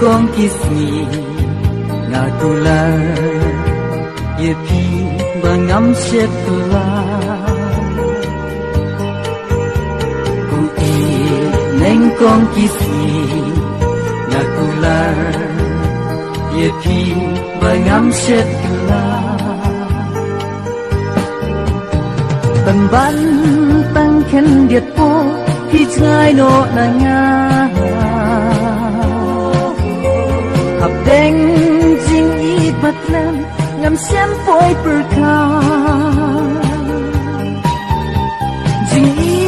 Kong kisni ngakular yepi bangam setula ku neng kong kisni ngakular yepi bangam setula ban tang khen diet po khi trai no na nga hab deng jing i batlam ngam sem poi perka jing i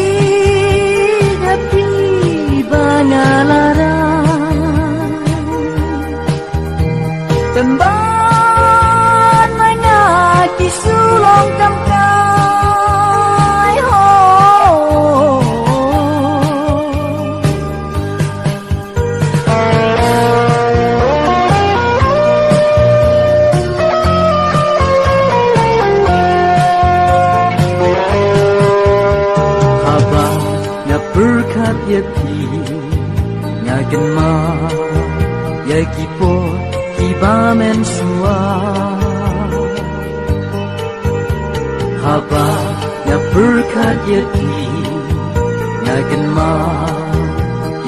happy bangalara temban manga kisulong kamkai ho berkat yapi ngagen ma yaki po tiba men sua haba ya berkat yapi ngagen ma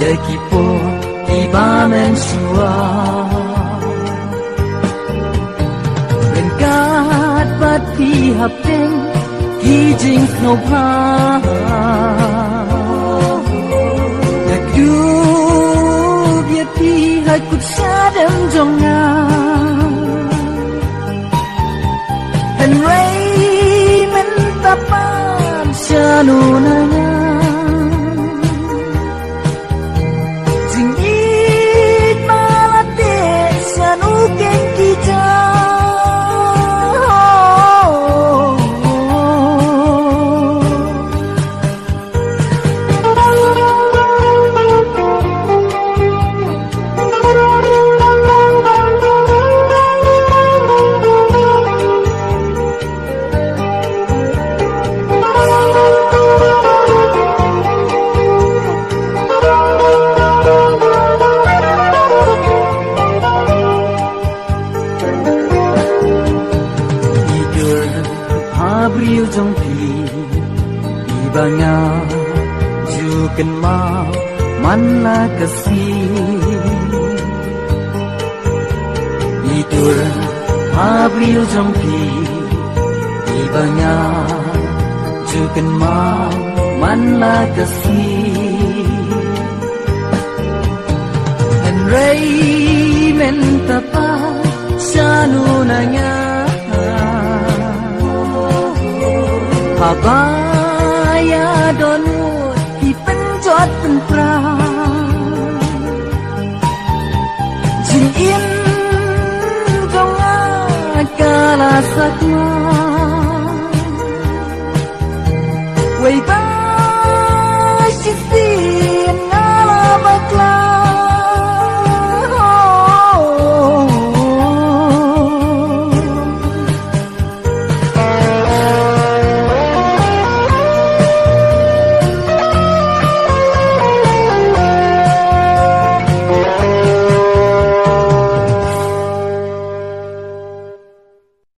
yaki po tiba men sua berkat pati hapeng kijing no pa hai kut sa dem jong nga and rain tapan sanu na nga jing it malate sanu ken kita Abril trong pi ibanga juken mau manla kasih idur Abril trong pi ibanga juken mau manla kasih and rain tapa sanu nanya Habaya don